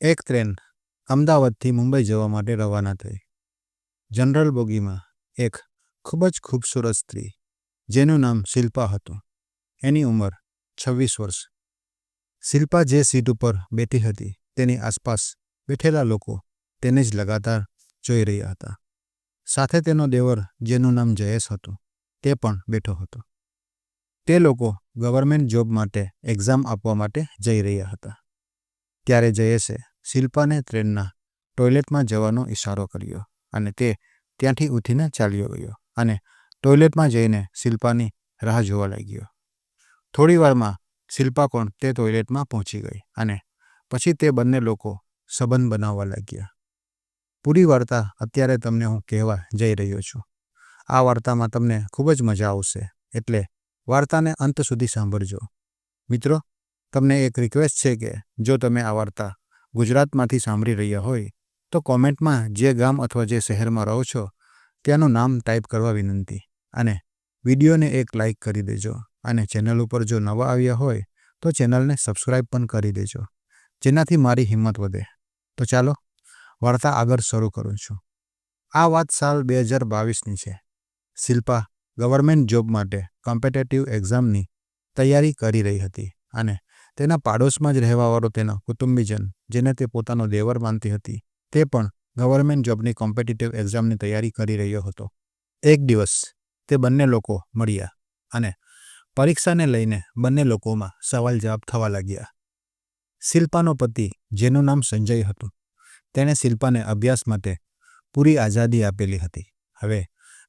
એક ટ્રેન અમદાવાદથી મુંબઈ જવા માટે રવાના થઈ. જનરલ બોગીમાં એક ખૂબ જ ખૂબસૂરત સ્ત્રી જેનું નામ શિલ્પા હતું. એની ઉંમર 26 વર્ષ. શિલ્પા જે સીટ ઉપર બેઠી હતી તેની આસપાસ બેઠેલા લોકો તેને જ લગાતાર જોઈ રહ્યા હતા. સાથે તેનો દેવર જેનું નામ જયેશ હતું તે પણ બેઠો હતો. તે લોકો ગવર્મેન્ટ જોબ માટે એક્ઝામ આપવા માટે જઈ રહ્યા હતા. ત્યારે જયેશે શિલ્પાને ટ્રેનના ટોયલેટમાં જવાનો ઇશારો કર્યો અને તે ત્યાંથી ઉઠીને ચાલ્યો ગયો અને ટોયલેટમાં જઈને શિલ્પાની રાહ જોવા લાગ્યો. થોડી વારમાં શિલ્પા પણ તે ટોયલેટમાં પહોંચી ગઈ અને પછી તે બંને લોકો સંબંધ બનાવવા લાગ્યા. પૂરી વાર્તા અત્યારે તમને હું કહેવા જઈ રહ્યો છું. આ વાર્તામાં તમને ખૂબ જ મજા આવશે, એટલે વાર્તાને અંત સુધી સાંભળજો. મિત્રો, તમને એક રિક્વેસ્ટ છે કે જો તમે આ વાર્તા ગુજરાતમાંથી સાંભળી રહ્યા હોય તો કોમેન્ટમાં જે ગામ અથવા જે શહેરમાં રહો છો ત્યાંનું નામ ટાઈપ કરવા વિનંતી, અને વિડીયોને એક લાઈક કરી દેજો, અને ચેનલ ઉપર જો નવા આવ્યા હોય તો ચેનલને સબસ્ક્રાઈબ પણ કરી દેજો, જેનાથી મારી હિંમત વધે. તો ચાલો વાર્તા આગળ શરૂ કરું છું. આ વાત સાલ 2022ની છે. શિલ્પા ગવર્મેન્ટ જોબ માટે કોમ્પિટિટિવ એક્ઝામની તૈયારી કરી રહી હતી અને તેના પાડોશમાં જ રહેવાવાળો તેનો કુટુંબીજન, જેને તે પોતાનો દેવર માનતી હતી, તે પણ ગવર્મેન્ટ જોબની કોમ્પિટિટિવ એક્ઝામની તૈયારી કરી રહ્યો હતો. એક દિવસ તે બંને લોકો મળ્યા અને પરીક્ષાને લઈને બંને લોકોમાં સવાલ જવાબ થવા લાગ્યા. શિલ્પાનો પતિ, જેનું નામ સંજય હતું, તેણે શિલ્પાને અભ્યાસ માટે પૂરી આઝાદી આપેલી હતી. હવે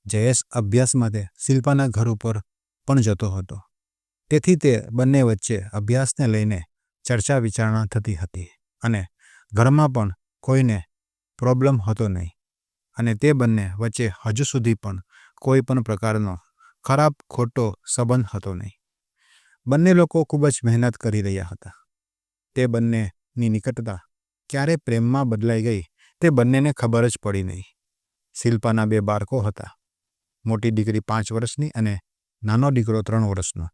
જયેશ અભ્યાસ માટે શિલ્પાના ઘર ઉપર પણ જતો હતો. તેથી તે બંને વચ્ચે અભ્યાસને લઈને ચર્ચા વિચારણા થતી હતી અને ઘરમાં પણ કોઈને પ્રોબ્લેમ હતો નહીં, અને તે બંને વચ્ચે હજુ સુધી પણ કોઈ પણ પ્રકારનો ખરાબ ખોટો સંબંધ હતો નહીં. બંને લોકો ખૂબ જ મહેનત કરી રહ્યા હતા. તે બંનેની નિકટતા ક્યારે પ્રેમમાં બદલાઈ ગઈ તે બંનેને ખબર જ પડી નહીં. શિલ્પાના 2 બાળકો હતા. મોટી દીકરી 5 વર્ષની અને નાનો દીકરો 3 વર્ષનો.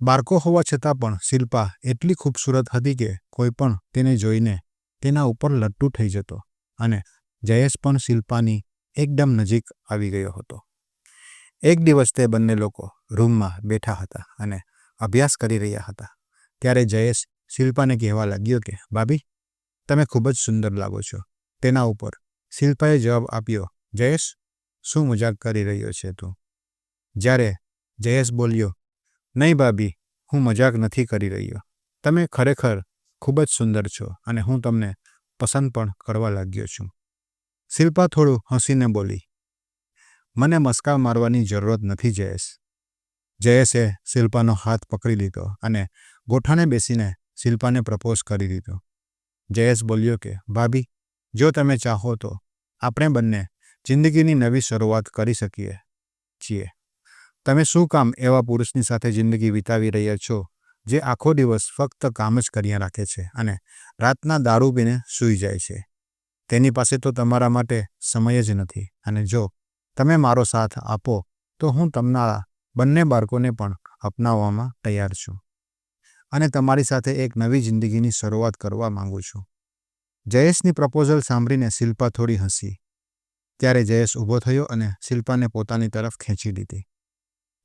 બાળકો હોવા છતાં પણ શિલ્પા એટલી ખૂબસૂરત હતી કે કોઈ પણ તેને જોઈને તેના ઉપર લટ્ટુ થઈ જતો, અને જયેશ પણ શિલ્પાની એકદમ નજીક આવી ગયો હતો. એક દિવસ તે બંને લોકો રૂમમાં બેઠા હતા અને અભ્યાસ કરી રહ્યા હતા. ત્યારે જયેશ શિલ્પાને કહેવા લાગ્યો કે ભાભી, તમે ખૂબ જ સુંદર લાગો છો. તેના ઉપર શિલ્પાએ જવાબ આપ્યો, જયેશ, શું મજાક કરી રહ્યો છે તું? જ્યારે જયેશ બોલ્યો, નહીં ભાભી, હું મજાક નથી કરી રહ્યો. તમે ખરેખર ખૂબ જ સુંદર છો અને હું તમને પસંદ પણ કરવા લાગ્યો છું. શિલ્પા થોડું હસીને બોલી, મને મસ્કા મારવાની જરૂરત નથી જયેશ. જયેશે શિલ્પાનો હાથ પકડી લીધો અને ગોઠાણે બેસીને શિલ્પાને પ્રપોઝ કરી દીધો. જયેશ બોલ્યો કે ભાભી, જો તમે ચાહો તો આપણે બંને જિંદગીની નવી શરૂઆત કરી શકીએ છીએ. તમે શું કામ એવા પુરુષની સાથે જિંદગી વિતાવી રહ્યા છો જે આખો દિવસ ફક્ત કામ જ કર્યા રાખે છે અને રાતના દારૂ પીને સૂઈ જાય છે? તેની પાસે તો તમારા માટે સમય જ નથી, અને જો તમે મારો સાથ આપો તો હું તમારા બંને બાળકોને પણ અપનાવવામાં તૈયાર છું અને તમારી સાથે એક નવી જિંદગીની શરૂઆત કરવા માંગુ છું. જયેશની પ્રપોઝલ સાંભળીને શિલ્પા થોડી હસી. ત્યારે જયેશ ઊભો થયો અને શિલ્પાને પોતાની તરફ ખેંચી લીધી.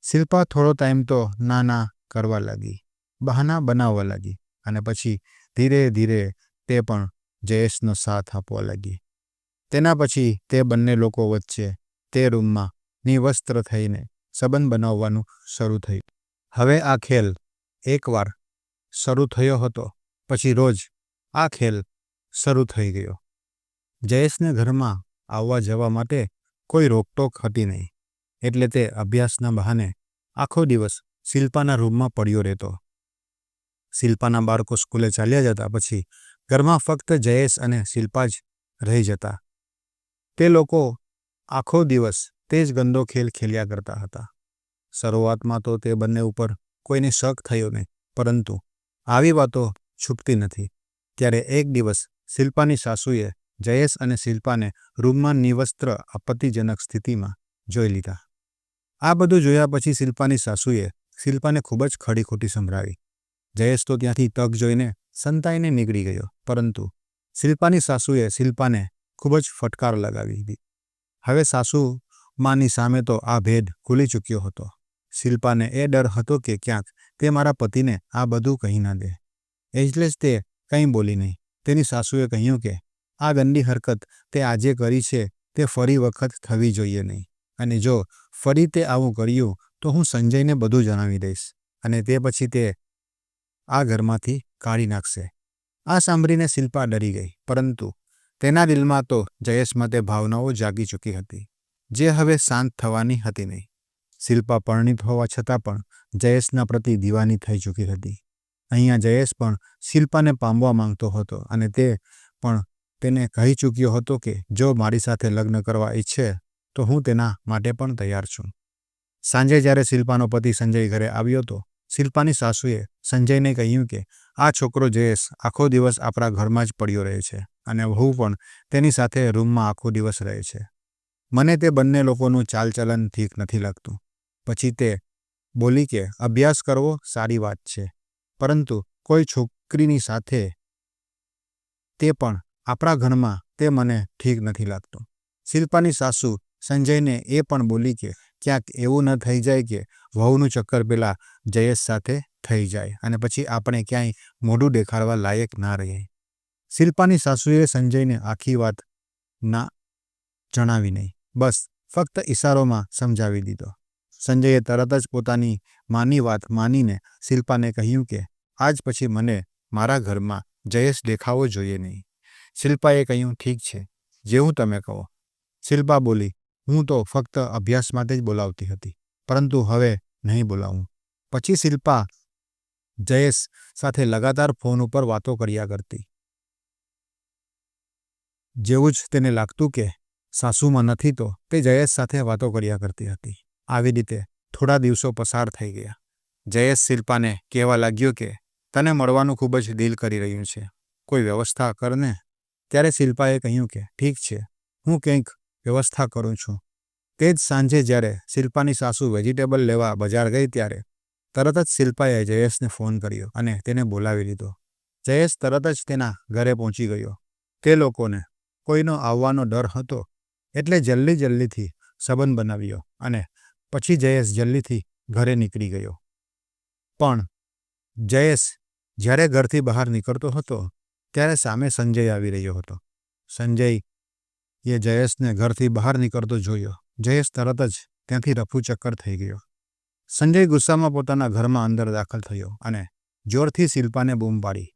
શિલ્પા થોડો ટાઈમ તો ના કરવા લાગી, બહાના બનાવવા લાગી, અને પછી ધીરે ધીરે તે પણ જયેશનો સાથ આપવા લાગી. તેના પછી તે બંને લોકો વચ્ચે તે રૂમમાં નિવસ્ત્ર થઈને સંબંધ બનાવવાનું શરૂ થયું. હવે આ ખેલ એકવાર શરૂ થયો હતો, પછી રોજ આ ખેલ શરૂ થઈ ગયો. જયેશને ઘરમાં આવવા જવા માટે કોઈ રોકટોક હતી નહીં, એટલે તે અભ્યાસના બહાને આખો દિવસ શિલ્પાના રૂમમાં પડ્યો રહેતો. શિલ્પાના બાળકો સ્કૂલે ચાલ્યા જતા પછી ઘરમાં ફક્ત જયેશ અને શિલ્પા જ રહી જતા. તે લોકો આખો દિવસ તે જ ગંદો ખેલ ખેલ્યા કરતા હતા. શરૂઆતમાં તો તે બંને ઉપર કોઈને શક થયો નહીં, પરંતુ આવી વાતો છૂપતી નથી. ત્યારે એક દિવસ શિલ્પાની સાસુએ જયેશ અને શિલ્પાને રૂમમાં નિવસ્ત્ર આપત્તિજનક સ્થિતિમાં જોઈ લીધા. આ બધું જોયા પછી શિલ્પાની સાસુએ શિલ્પાને ખૂબ જ ખડી ખોટી સંભળાવી. જયેશ તો ત્યાંથી તક જોઈને સંતાઈને નીકળી ગયો, પરંતુ શિલ્પાની સાસુએ શિલ્પાને ખૂબ જ ફટકાર લગાવી દીધી. હવે સાસુમાની સામે તો આ ભેદ ખુલી ચૂક્યો હતો. શિલ્પાને એ ડર હતો કે ક્યાંક તે મારા પતિને આ બધું કહી ના દે, એટલે જ તે કંઈ બોલી નહીં. તેની સાસુએ કહ્યું કે આ ગંદી હરકત તે આજે કરી છે તે ફરી વખત થવી જોઈએ નહીં, અને જો ફરી તે આવું કર્યું તો હું સંજયને બધું જણાવી દઈશ અને તે પછી તે આ ઘરમાંથી કાઢી નાખશે. આ સાંભળીને શિલ્પા ડરી ગઈ, પરંતુ તેના દિલમાં તો જયેશ માટે ભાવનાઓ જાગી ચૂકી હતી, જે હવે શાંત થવાની હતી નહીં. શિલ્પા પરણિત હોવા છતાં પણ જયેશના પ્રતિ દીવાની થઈ ચૂકી હતી. અહીંયા જયેશ પણ શિલ્પાને પામવા માંગતો હતો અને તે પણ તેને કહી ચૂક્યો હતો કે જો મારી સાથે લગ્ન કરવા ઈચ્છે તો હું તેના માટે પણ તૈયાર છું. સાંજે જ્યારે શિલ્પાનો પતિ સંજય ઘરે આવ્યો તો શિલ્પાની સાસુએ સંજયને કહ્યું કે આ છોકરો જયેશ આખો દિવસ આપણા ઘરમાં જ પડ્યો રહે છે અને વહુ પણ તેની સાથે રૂમમાં આખો દિવસ રહે છે. મને તે બંને લોકોનું ચાલચલન ઠીક નથી લાગતું. પછી તે બોલી કે અભ્યાસ કરવો સારી વાત છે, પરંતુ કોઈ છોકરીની સાથે તે પણ આપણા ઘરમાં તે મને ઠીક નથી લાગતું. શિલ્પાની સાસુ સંજયને એ પણ બોલી કે ક્યાંક એવું ન થઈ જાય કે વહુનું ચક્કર પેલા જયેશ સાથે થઈ જાય અને પછી આપણે ક્યાંય મોઢું દેખાડવા લાયક ના રહીએ. શિલ્પાની સાસુએ સંજયને આખી વાત ના જણાવી નહીં, બસ ફક્ત ઇશારોમાં સમજાવી દીધો. સંજયે તરત જ પોતાની માની વાત માનીને શિલ્પાને કહ્યું કે આજ પછી મને મારા ઘરમાં જયેશ દેખાવો જોઈએ નહીં. શિલ્પાએ કહ્યું ઠીક છે, જેવું તમે કહો. શિલ્પા બોલી હું તો ફક્ત અભ્યાસ માટે જ બોલાવતી હતી, પરંતુ હવે નહીં બોલાવું. પછી શિલ્પા જયેશ સાથે લગાતાર ફોન ઉપર વાતો કર્યા કરતી. જેવું જ તેને લાગતું કે સાસુમાં નથી તો તે જયેશ સાથે વાતો કર્યા કરતી હતી. આવી રીતે થોડા દિવસો પસાર થઈ ગયા. જયેશ શિલ્પાને કહેવા લાગ્યો કે તને મળવાનું ખૂબ જ દિલ કરી રહ્યું છે, કોઈ વ્યવસ્થા કરને. ત્યારે શિલ્પાએ કહ્યું કે ઠીક છે, હું કંઈક વ્યવસ્થા કરું છું. તે જ સાંજે જ્યારે શિલ્પાની સાસુ વેજીટેબલ લેવા બજાર ગઈ ત્યારે તરત જ શિલ્પાએ જયેશને ફોન કર્યો અને તેને બોલાવી લીધો. જયેશ તરત જ તેના ઘરે પહોંચી ગયો. તે લોકોને કોઈનો આવવાનો ડર હતો એટલે જલ્દીથી સંબંધ બનાવ્યો અને પછી જયેશ જલ્દીથી ઘરે નીકળી ગયો. પણ જયેશ જ્યારે ઘરથી બહાર નીકળતો હતો ત્યારે સામે સંજય આવી રહ્યો હતો. સંજયે જયેશને ઘરથી બહાર નીકળતો જોયો. જયેશ તરત જ ત્યાંથી રફુચક્કર થઈ ગયો. સંજય ગુસ્સામાં પોતાના ઘરમાં અંદર દાખલ થયો અને જોરથી શિલ્પાને બૂમ પાડી.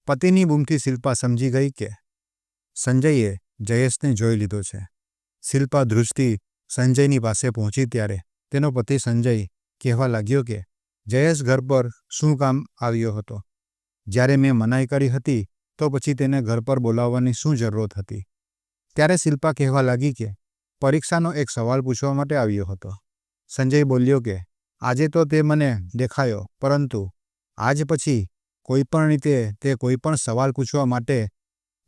પતિની બૂમથી શિલ્પા સમજી ગઈ કે સંજયે જયેશને જોઈ લીધો છે. શિલ્પા ધ્રુજતી સંજયની પાસે પહોંચી ત્યારે તેનો પતિ સંજય કહેવા લાગ્યો કે જયેશ ઘર પર શું કામ આવ્યો હતો? જ્યારે મેં મનાઈ કરી હતી તો પછી તેને ઘર પર બોલાવવાની શું જરૂરત હતી? ત્યારે શિલ્પા કહેવા લાગી કે પરીક્ષાનો એક સવાલ પૂછવા માટે આવ્યો હતો. સંજય બોલ્યો કે આજે તો તે મને દેખાયો, પરંતુ આજ પછી કોઈપણ રીતે તે કોઈપણ સવાલ પૂછવા માટે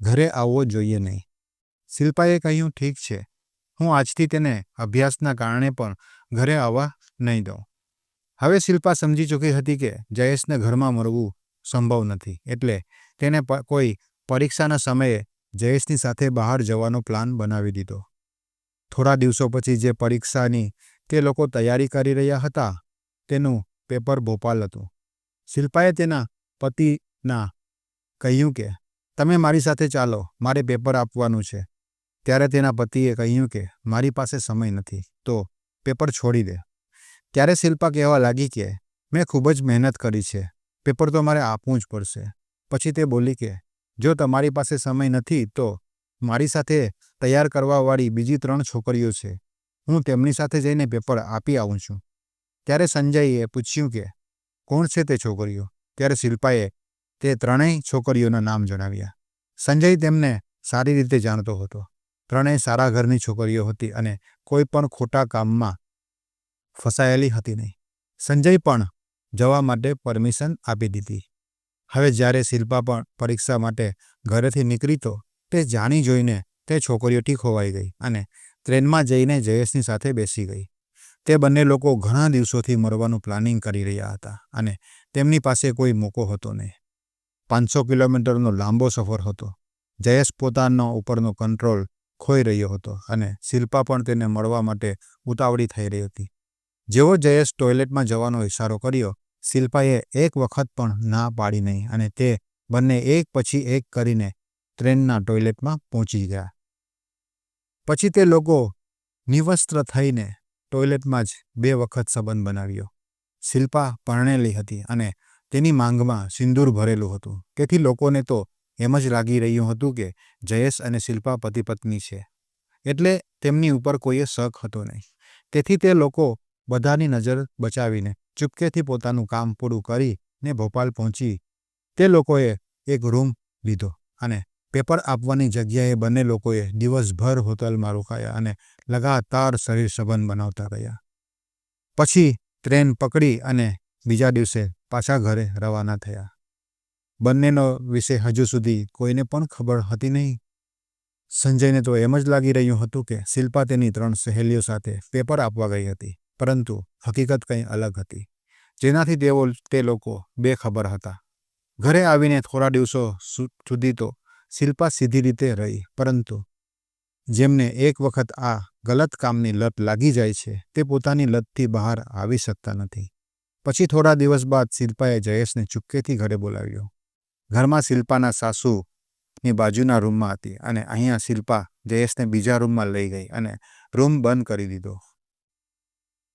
ઘરે આવવો જોઈએ નહીં. શિલ્પાએ કહ્યું ઠીક છે, હું આજથી તેને અભ્યાસના કારણે પણ ઘરે આવવા નહીં દઉં. હવે શિલ્પા સમજી ચૂકી હતી કે જયેશને ઘરમાં મળવું સંભવ નથી, એટલે તેને કોઈ પરીક્ષાના સમયે જયેશની સાથે બહાર જવાનો પ્લાન બનાવી દીધો. થોડા દિવસો પછી જે પરીક્ષાની તે લોકો તૈયારી કરી રહ્યા હતા તેનું પેપર ભોપાલ હતું. શિલ્પાએ તેના પતિના કહ્યું કે તમે મારી સાથે ચાલો, મારે પેપર આપવાનું છે. ત્યારે તેના પતિએ કહ્યું કે મારી પાસે સમય નથી, તો પેપર છોડી દે. ત્યારે શિલ્પા કહેવા લાગી કે મેં ખૂબ જ મહેનત કરી છે, પેપર તો મારે આપવું જ પડશે. પછી તે બોલી કે જો તમારી પાસે સમય નથી તો મારી સાથે તૈયાર કરવાવાળી બીજી 3 છોકરીઓ છે, હું તેમની સાથે જઈને પેપર આપી આવું છું. ત્યારે સંજયે પૂછ્યું કે કોણ છે તે છોકરીઓ? ત્યારે શિલ્પાએ તે 3 છોકરીઓના નામ જણાવ્યા. સંજય તેમને સારી રીતે જાણતો હતો. 3 સારા ઘરની છોકરીઓ હતી અને કોઈ પણ ખોટા કામમાં ફસાયેલી હતી નહીં. સંજય પણ જવા માટે પરમિશન આપી દીધી. હવે જ્યારે શિલ્પા પણ પરીક્ષા માટે ઘરેથી નીકળી તો તે જાણી જોઈને તે છોકરીઓથી ખોવાઈ ગઈ અને ટ્રેનમાં જઈને જયેશની સાથે બેસી ગઈ. તે બંને લોકો ઘણા દિવસોથી મળવાનું પ્લાનિંગ કરી રહ્યા હતા અને તેમની પાસે કોઈ મોકો હતો નહીં. 500 કિલોમીટરનો લાંબો સફર હતો. જયેશ પોતાનો ઉપરનો કંટ્રોલ ખોઈ રહ્યો હતો અને શિલ્પા પણ તેને મળવા માટે ઉતાવળી થઈ રહી હતી. જેવો જયેશ ટોયલેટમાં જવાનો ઇશારો કર્યો, શિલ્પાએ એક વખત પણ ના પાડી નહીં અને તે બંને એક પછી એક કરીને ટ્રેનના ટોયલેટમાં પહોંચી ગયા. પછી તે લોકો નિવસ્ત્ર થઈને ટોયલેટમાં જ 2 વખત સંબંધ બનાવ્યો. શિલ્પા પરણેલી હતી અને તેની માંગમાં સિંદૂર ભરેલું હતું. તેથી લોકોને તો એમ જ લાગી રહ્યું હતું કે જયેશ અને શિલ્પા પતિ પત્ની છે. એટલે તેમની ઉપર કોઈએ શક હતો નહીં. તેથી તે લોકો બધાની નજર બચાવીને ચૂપકેથી પોતાનું કામ પૂરું કરીને ભોપાલ પહોંચી તે લોકોએ એક રૂમ લીધો અને પેપર આપવાની જગ્યાએ બંને લોકોએ દિવસભર હોટલમાં રોકાયા અને લગાતાર શરીર સંબંધ બનાવતા રહ્યા. પછી ટ્રેન પકડી અને બીજા દિવસે પાછા ઘરે રવાના થયા. બંનેનો વિશે હજુ સુધી કોઈને પણ ખબર હતી નહીં. સંજયને તો એમ જ લાગી રહ્યું હતું કે શિલ્પા તેની 3 સહેલીઓ સાથે પેપર આપવા ગઈ હતી, પરંતુ હકીકત કંઈ અલગ હતી, જેનાથી તે લોકો બેખબર હતા. ઘરે આવીને થોડા દિવસો સુધી તો શિલ્પા સીધી રીતે રહી, પરંતુ જેમને એક વખત આ ગલત કામની લત લાગી જાય છે તે પોતાની લતથી બહાર આવી શકતા નથી. પછી થોડા દિવસ બાદ શિલ્પાએ જયેશને ચૂપકેથી ઘરે બોલાવ્યો. ઘરમાં શિલ્પાના સાસુની બાજુના રૂમમાં હતી અને અહીંયા શિલ્પા જયેશને બીજા રૂમમાં લઈ ગઈ અને રૂમ બંધ કરી દીધો.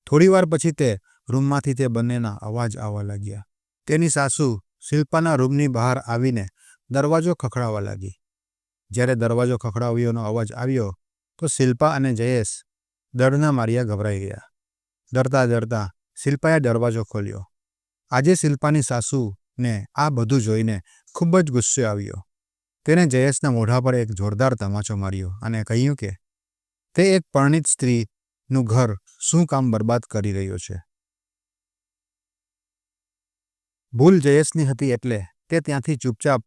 થોડીવાર પછી તે રૂમમાંથી તે બંનેના અવાજ આવવા લાગ્યા. તેની સાસુ શિલ્પાના રૂમની બહાર આવીને દરવાજો ખખડાવવા લાગી. જ્યારે દરવાજો ખખડાવ્યોનો અવાજ આવ્યો તો શિલ્પા અને જયેશ ડરના માર્યા ગભરાઈ ગયા. ડરતા શિલ્પાએ દરવાજો ખોલ્યો. આજે શિલ્પાની સાસુને આ બધું જોઈને ખૂબ જ ગુસ્સો આવ્યો. તેણે જયેશના મોઢા પર એક જોરદાર તમાચો માર્યો અને કહ્યું કે તે એક પરણિત સ્ત્રીનું ઘર શું કામ બરબાદ કરી રહ્યો છે. ભૂલ જયેશની હતી એટલે તે ત્યાંથી ચૂપચાપ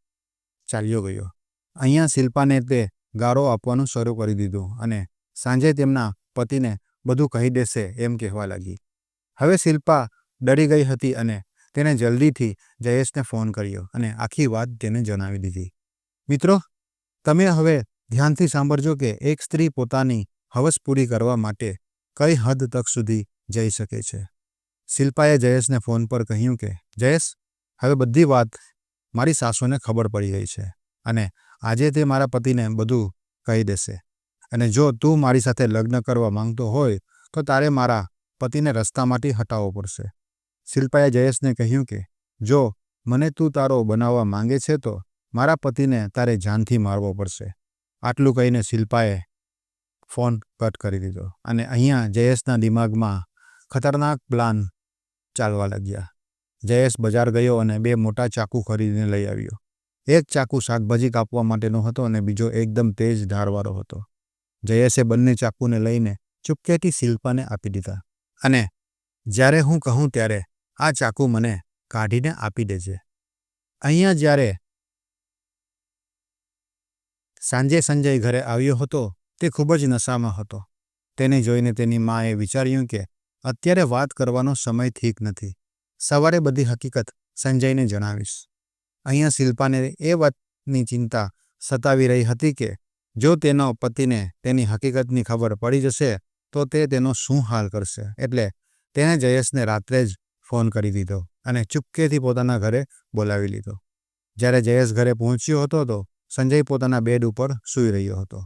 ચાલ્યો ગયો. અહીંયા શિલ્પાને તે ગાળો આપવાનું શરૂ કરી દીધું અને સાંજે તેમના પતિને બધું કહી દેશે એમ કહેવા લાગી. હવે શિલ્પા ડરી ગઈ હતી અને તેણે જલ્દીથી જયેશને ફોન કર્યો અને આખી વાત તેને જણાવી દીધી. મિત્રો, તમે હવે ધ્યાનથી સાંભળજો કે એક સ્ત્રી પોતાની હવસ પૂરી કરવા માટે કઈ હદ તક સુધી જઈ શકે છે. શિલ્પાએ જયેશને ફોન પર કહ્યું કે જયેશ, હવે બધી વાત મારી સાસુને ખબર પડી ગઈ છે અને આજે તે મારા પતિને બધું કહી દેશે અને જો તું મારી સાથે લગ્ન કરવા માંગતો હોય તો તારે મારા પતિને રસ્તામાંથી હટાવવો પડશે. શિલ્પાએ જયેશને કહ્યું કે જો મને તું તારો બનાવવા માંગે છે તો મારા પતિને તારે જાનથી મારવો પડશે. આટલું કહીને શિલ્પાએ ફોન કટ કરી દીધો અને અહીંયા જયેશના દિમાગમાં ખતરનાક પ્લાન ચાલવા લાગ્યા. જયેશ બજાર ગયો અને 2 મોટા ચાકુ ખરીદીને લઈ આવ્યો. એક ચાકુ શાકભાજી કાપવા માટેનો હતો અને બીજો એકદમ તેજ ધારવાળો હતો. જયેશે બંને ચાકુને લઈને ચૂપકેથી શિલ્પાને આપી દીધા અને જ્યારે હું કહું ત્યારે આ ચાકુ મને કાઢીને આપી દેજે. અહીંયા જ્યારે સાંજે સંજય ઘરે આવ્યો હતો તે ખૂબ જ નશામાં હતો. તેને જોઈને તેની માએ વિચાર્યું કે અત્યારે વાત કરવાનો સમય ઠીક નથી. સવારે બધી હકીકત સંજયને જણાવીશ. અહીંયા શિલ્પાને એ વાતની ચિંતા સતાવી રહી હતી કે જો તેનો પતિને તેની હકીકતની ખબર પડી જશે તો તે તેનો શું હાલ કરશે. એટલે તેણે જયેશને રાત્રે જ ફોન કરી દીધો અને ચૂપકેથી પોતાના ઘરે બોલાવી લીધો. જ્યારે જયેશ ઘરે પહોંચ્યો હતો તો સંજય પોતાના બેડ ઉપર સૂઈ રહ્યો હતો.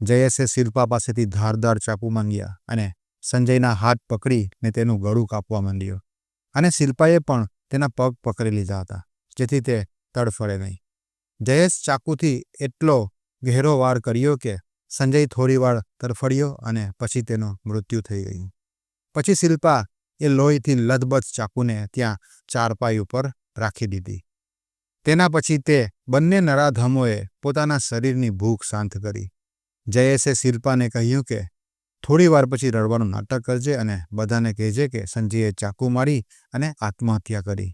જયેશે શિલ્પા પાસેથી ધારદાર ચાકુ માંગ્યા અને સંજયના હાથ પકડીને તેનું ગળું કાપવા માંડ્યો અને શિલ્પાએ પણ તેના પગ પકડી લીધા હતા જેથી તે તડફડે નહીં. જયેશ ચાકુથી એટલો ગહેરો વાર કર્યો કે સંજય થોડીવાર તડફડ્યો અને પછી તેનું મૃત્યુ થઈ ગયું. પછી શિલ્પા એ લોહીથી લથબથ ચાકુને ત્યાં ચારપાઈ ઉપર રાખી દીધી. તેના પછી તે બંને નરાધમોએ પોતાના શરીરની ભૂખ શાંત કરી. જયેશે શિલ્પાને કહ્યું કે થોડી વાર પછી રડવાનું નાટક કરજે અને બધાને કહેજે કે સંજયે ચાકુ મારી અને આત્મહત્યા કરી.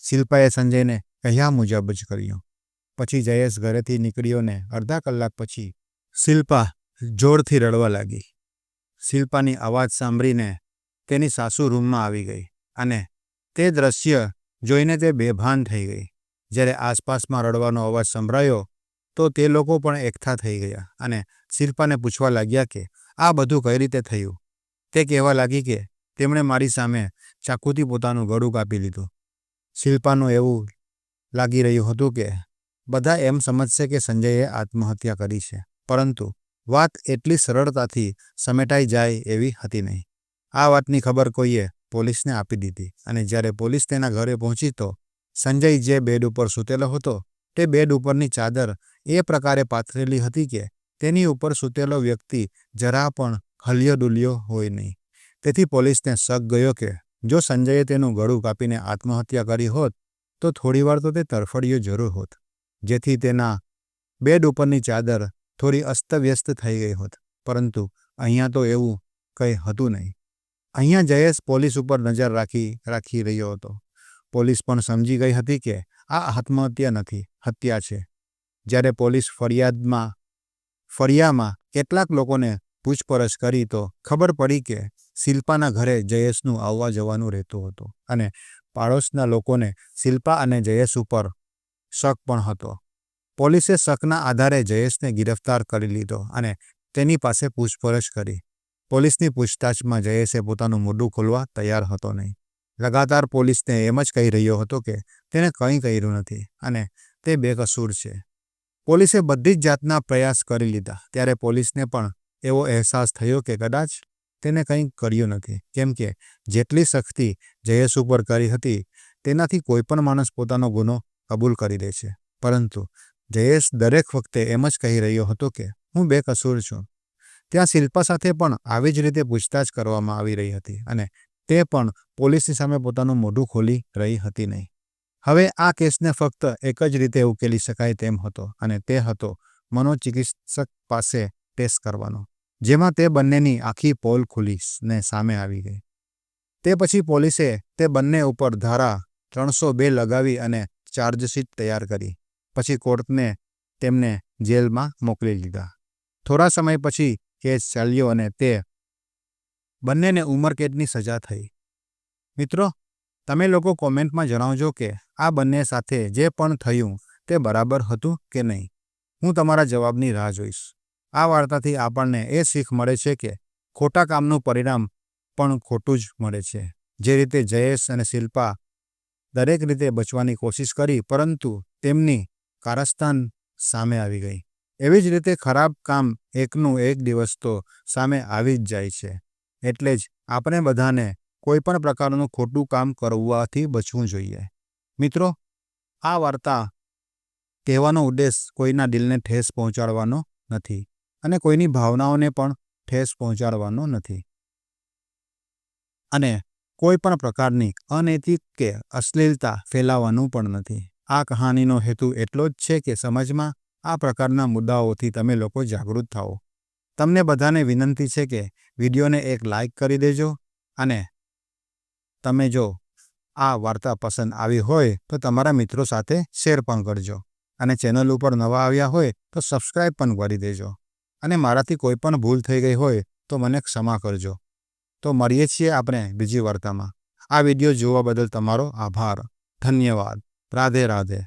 શિલ્પાએ સંજયને કહ્યા મુજબ જ કર્યું. પછી જયેશ ઘરેથી નીકળ્યો ને અડધા કલાક પછી શિલ્પા જોરથી રડવા લાગી. શિલ્પાની અવાજ સાંભળીને તેની સાસુ રૂમમાં આવી ગઈ અને તે દ્રશ્ય જોઈને તે બેભાન થઈ ગઈ. જ્યારે આસપાસમાં રડવાનો અવાજ સંભળાયો તો તે લોકો પણ એકઠા થઈ ગયા અને શિલ્પાને પૂછવા લાગ્યા કે આ બધું કઈ રીતે થયું. તે કહેવા લાગી કે તેમણે મારી સામે ચાકુથી પોતાનું ગળું કાપી લીધું. શિલ્પાનું એવું લાગી રહ્યું હતું કે બધા એમ સમજશે કે સંજયે આત્મહત્યા કરી છે, પરંતુ વાત એટલી સરળતાથી સમેટાઈ જાય એવી હતી નહીં. આ વાતની ખબર કોઈએ પોલીસને આપી દીધી અને જ્યારે પોલીસ તેના ઘરે પહોંચી તો સંજય જે બેડ ઉપર સૂતેલો હતો તે બેડ ઉપરની ચાદર એ પ્રકારે પાથરેલી હતી કે તેની ઉપર સૂતેલો વ્યક્તિ જરા પણ હલ્યો ડુલ્યો હોય નહીં. તેથી પોલીસને શક ગયો કે જો સંજયે તેનું ગળું કાપીને આત્મહત્યા કરી હોત તો થોડીવાર તો તે તરફડિયો જરૂર હોત, જેથી તેના બેડ ઉપરની ચાદર થોડી અસ્તવ્યસ્ત થઈ ગઈ હોત. પરંતુ અહીંયા તો એવું કંઈ હતું નહીં. અહીંયા જયેશ પોલીસ ઉપર નજર રાખી રહ્યો હતો. પોલીસ પણ સમજી ગઈ હતી કે આ આત્મહત્યા નથી, હત્યા છે. જ્યારે પોલીસ ફળિયામાં કેટલાક લોકોને પૂછપરછ કરી તો ખબર પડી કે શિલ્પાના ઘરે જયેશનું આવવા જવાનું રહેતું હતું અને પાડોશના લોકોને શિલ્પા અને જયેશ ઉપર શક પણ હતો. પોલીસે શકના આધારે જયેશને ગિરફ્તાર કરી લીધો અને તેની પાસે પૂછપરછ કરી. પોલીસની પૂછતાછમાં જયેશે પોતાનું મોઢું ખોલવા તૈયાર હતો નહીં. લગાતાર પોલીસને એમ જ કહી રહ્યો હતો કે તેણે કંઈ કર્યું નથી અને તે બેકસૂર છે. પોલીસે બધી જ જાતના પ્રયાસ કરી લીધા. ત્યારે પોલીસને પણ એવો અહેસાસ થયો કે કદાચ તેને કંઈ કર્યું નથી, કેમ કે જેટલી સખ્તી જયેશ ઉપર કરી હતી તેનાથી કોઈ પણ માણસ પોતાનો ગુનો કબૂલ કરી દે છે. પરંતુ જયેશ દરેક વખતે એમ જ કહી રહ્યો હતો કે હું બેકસૂર છું. ત્યાં શિલ્પા સાથે પણ આવી જ રીતે પૂછતાછ કરવામાં આવી રહી હતી અને તે પણ પોલીસની સામે પોતાનું મોઢું ખોલી રહી હતી નહીં. હવે આ કેસને ફક્ત એક જ રીતે ઉકેલી શકાય તેમ હતો અને તે હતો મનોચિકિત્સક પાસે ટેસ્ટ કરવાનો, જેમાં તે બંનેની આખી પોલ ખુલીને સામે આવી ગઈ. તે પછી પોલીસે તે બંને ઉપર ધારા 302 લગાવી અને ચાર્જશીટ તૈયાર કરી. પછી કોર્ટને તેમને જેલમાં મોકલી દીધા. થોડા સમય પછી કેસ ચાલ્યો અને તે બંનેને ઉંમરકેદની સજા થઈ. મિત્રો, તમે લોકો કોમેન્ટમાં જણાવજો કે આ બંને સાથે જે પણ થયું તે બરાબર હતું કે નહીં. હું તમારા જવાબની રાહ જોઈશ. આ વાર્તાથી આપણને એ શીખ મળે છે કે ખોટા કામનું પરિણામ પણ ખોટું જ મળે છે. જે રીતે જયેશ અને શિલ્પા દરેક રીતે બચવાની કોશિશ કરી પરંતુ તેમની કારસ્તાન સામે આવી ગઈ, એવી જ રીતે ખરાબ કામ એકનું એક દિવસ તો સામે આવી જ જાય છે. એટલે જ આપણે બધાને કોઈ પણ પ્રકારનું ખોટું કામ કરવાથી બચવું જોઈએ. મિત્રો, આ વાર્તા કહેવાનો ઉદ્દેશ કોઈના દિલને ઠેસ પહોંચાડવાનો નથી અને કોઈની ભાવનાઓને પણ ઠેસ પહોંચાડવાનો નથી અને કોઈ પણ પ્રકારની અનૈતિક કે અશ્લીલતા ફેલાવવાનું પણ નથી. આ કહાનીનો હેતુ એટલો જ છે કે સમાજમાં આ પ્રકારના મુદ્દાઓથી તમે લોકો જાગૃત થાઓ. તમને બધાને વિનંતી છે કે વિડીયોને એક લાઇક કરી દેજો અને તમે જો આ વાર્તા પસંદ આવી હોય તો તમારા મિત્રો સાથે શેર પણ કરજો અને ચેનલ ઉપર નવા આવ્યા હોય તો સબસ્ક્રાઈબ પણ કરી દેજો. અને મારાથી કોઈ પણ ભૂલ થઈ ગઈ હોય તો મને ક્ષમા કરજો. તો મળીએ છીએ આપણે બીજી વાર્તામાં. આ વિડીયો જોવા બદલ તમારો આભાર. ધન્યવાદ. રાધે રાધે.